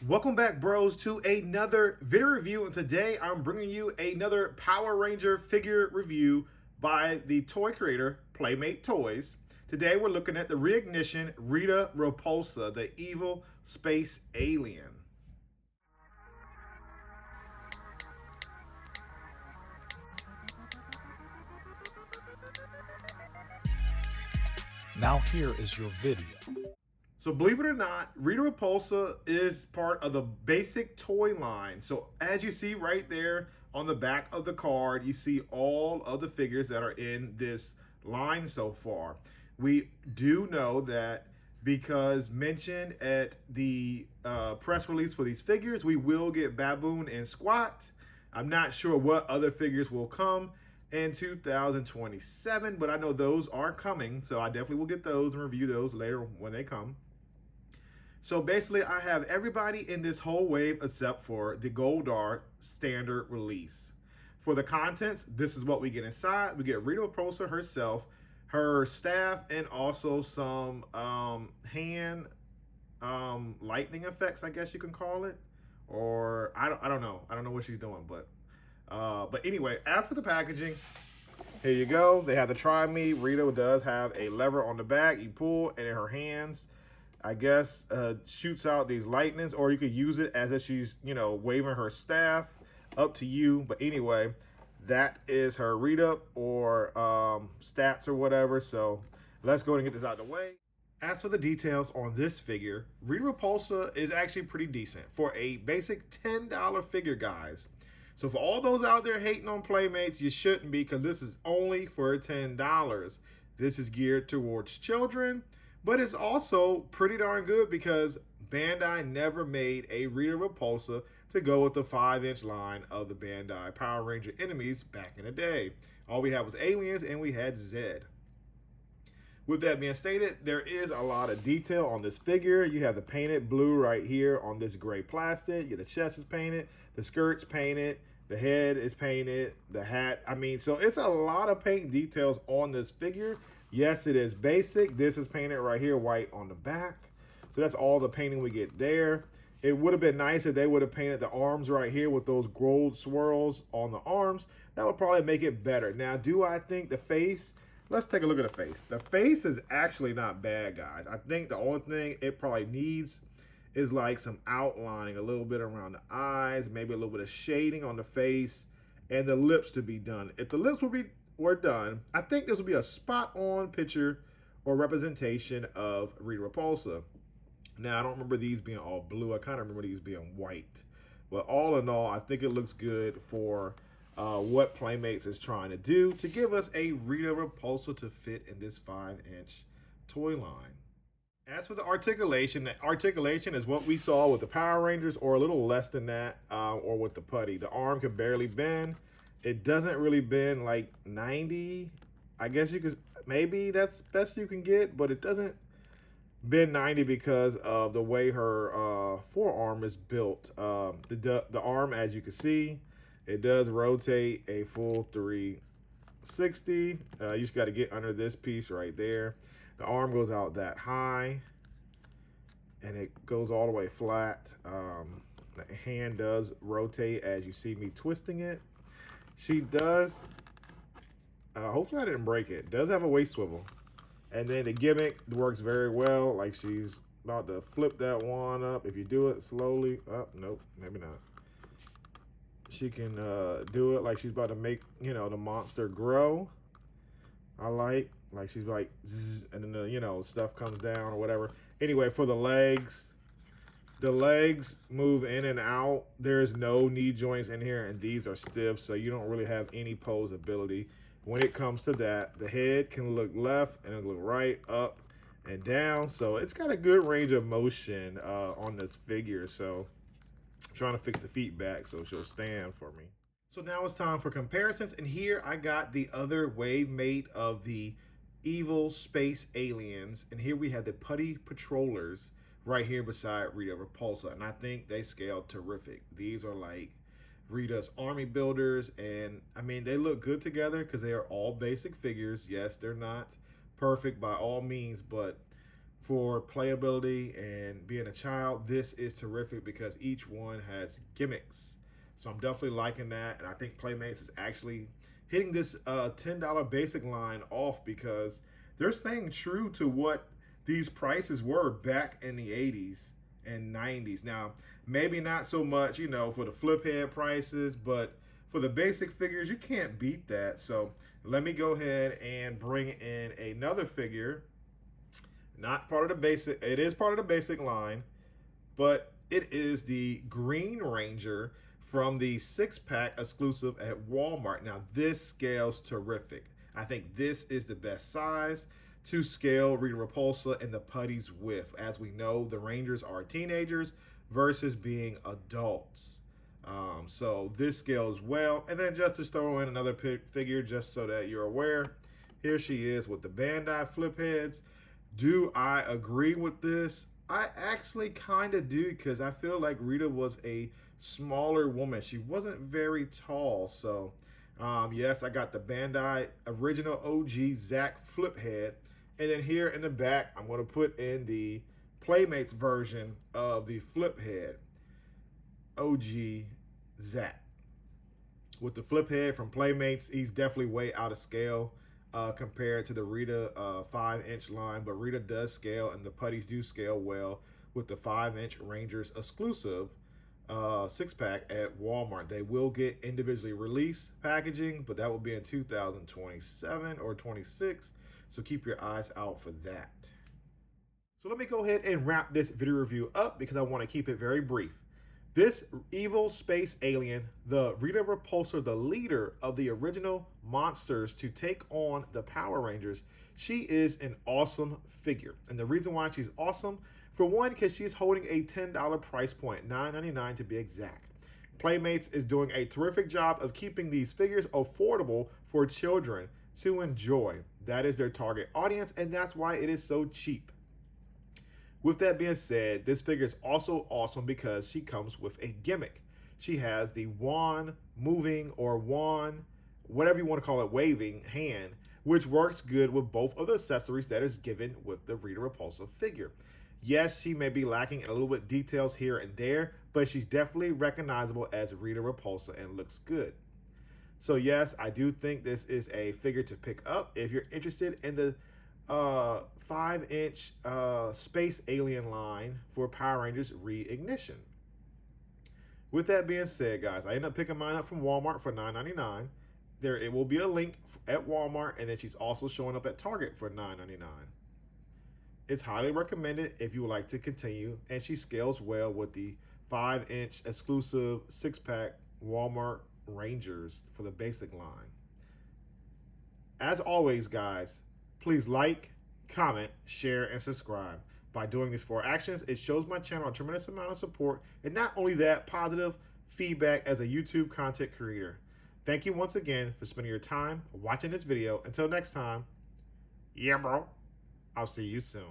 Welcome back, bros, to another video review, and today I'm bringing you another Power Ranger figure review by the toy creator Playmate Toys. Today we're looking at the Reignition Rita Repulsa, the evil space alien. Now here is your video. So believe it or not, Rita Repulsa is part of the basic toy line. So as you see right there on the back of the card, you see all of the figures that are in this line so far. We do know that because mentioned at the press release for these figures, we will get Baboon and Squat. I'm not sure what other figures will come in 2027, but I know those are coming, so I definitely will get those and review those later when they come. So basically, I have everybody in this whole wave except for the Goldar standard release. For the contents, this is what we get inside. We get Rita Repulsa herself, her staff, and also some hand lightning effects, I guess you can call it. Or I don't know. I don't know what she's doing, but anyway, as for the packaging, here you go. They have the Try Me. Rita does have a lever on the back. You pull, and in her hands, I guess, shoots out these lightnings, or you could use it as if she's, waving her staff. Up to you. But anyway, that is her Rita or stats or whatever. So let's go and get this out of the way. As for the details on this figure, Rita Repulsa is actually pretty decent for a basic $10 figure, guys. So for all those out there hating on Playmates, you shouldn't be, because this is only for $10. This is geared towards children, but it's also pretty darn good because Bandai never made a Rita Repulsa to go with the 5-inch line of the Bandai Power Ranger enemies back in the day. All we had was aliens, and we had Zed. With that being stated, there is a lot of detail on this figure. You have the painted blue right here on this gray plastic. The chest is painted, the skirt's painted, the head is painted, the hat. So it's a lot of paint details on this figure. Yes, it is basic. This is painted right here, white on the back. So that's all the painting we get there. It would have been nice if they would have painted the arms right here with those gold swirls on the arms. That would probably make it better. Now, do I think the face... Let's take a look at the face. The face is actually not bad, guys. I think the only thing it probably needs is like some outlining, a little bit around the eyes, maybe a little bit of shading on the face, and the lips to be done. If the lips were done, I think this would be a spot-on picture or representation of Rita Repulsa. Now, I don't remember these being all blue. I kind of remember these being white. But all in all, I think it looks good for what Playmates is trying to do to give us a Rita Repulsa to fit in this 5-inch toy line. As for the articulation is what we saw with the Power Rangers, or a little less than that, or with the putty. The arm can barely bend. It doesn't really bend like 90. I guess you could, maybe that's best you can get, but it doesn't bend 90 because of the way her forearm is built. The arm, as you can see, it does rotate a full 360. You just got to get under this piece right there. The arm goes out that high, and it goes all the way flat. The hand does rotate as you see me twisting it. She does, hopefully I didn't break it, does have a waist swivel. And then the gimmick works very well, like she's about to flip that one up. If you do it slowly, nope, maybe not. She can do it like she's about to make, the monster grow. I like she's like, zzz, and then the, stuff comes down or whatever. Anyway, for the legs move in and out. There's no knee joints in here, and these are stiff, so you don't really have any pose ability when it comes to that. The head can look left and it'll look right, up and down. So it's got a good range of motion on this figure. So I'm trying to fix the feet back so she'll stand for me. So now it's time for comparisons, and here I got the other wave mate of the evil space aliens, and here we have the putty patrollers right here beside Rita Repulsa, and I think they scaled terrific. These are like Rita's army builders, and they look good together because they are all basic figures. Yes, they're not perfect by all means, but for playability and being a child, this is terrific because each one has gimmicks. So I'm definitely liking that, and I think Playmates is actually hitting this $10 basic line off because they're staying true to what these prices were back in the 80s and 90s. Now, maybe not so much, you know, for the flip head prices, but for the basic figures, you can't beat that. So let me go ahead and bring in another figure. Not part of the basic, it is part of the basic line, but it is the Green Ranger from the 6-pack exclusive at Walmart. Now this scales terrific. I think this is the best size to scale Rita Repulsa and the putties with. As we know, the Rangers are teenagers versus being adults. So this scales well. And then just to throw in another figure just so that you're aware, here she is with the Bandai flip heads. Do I agree with this? I actually kind of do because I feel like Rita was a smaller woman. She wasn't very tall. So yes, I got the Bandai original OG Zack flip head. And then here in the back, I'm going to put in the Playmates version of the flip head OG Zack. With the flip head from Playmates, he's definitely way out of scale compared to the Rita 5-inch line, but Rita does scale and the putties do scale well with the 5-inch Rangers exclusive 6-pack at Walmart. They will get individually released packaging, but that will be in 2027 or 26, so keep your eyes out for that. So let me go ahead and wrap this video review up because I want to keep it very brief. This evil space alien, the Rita Repulsa, the leader of the original monsters to take on the Power Rangers, she is an awesome figure. And the reason why she's awesome, for one, because she's holding a $10 price point, $9.99 to be exact. Playmates is doing a terrific job of keeping these figures affordable for children to enjoy. That is their target audience, and that's why it is so cheap. With that being said, this figure is also awesome because she comes with a gimmick. She has the wand moving or wand, whatever you want to call it, waving hand, which works good with both of the accessories that is given with the Rita Repulsa figure. Yes, she may be lacking in a little bit details here and there, but she's definitely recognizable as Rita Repulsa and looks good. So yes, I do think this is a figure to pick up if you're interested in the 5-inch space alien line for Power Rangers Reignition. With that being said, guys, I ended up picking mine up from Walmart for $9.99. There, it will be a link at Walmart, and then she's also showing up at Target for $9.99. It's highly recommended if you would like to continue, and she scales well with the 5-inch exclusive 6-pack Walmart Rangers for the basic line. As always, guys, please like, comment, share, and subscribe. By doing these 4 actions, it shows my channel a tremendous amount of support, and not only that, positive feedback as a YouTube content creator. Thank you once again for spending your time watching this video. Until next time, yeah, bro, I'll see you soon.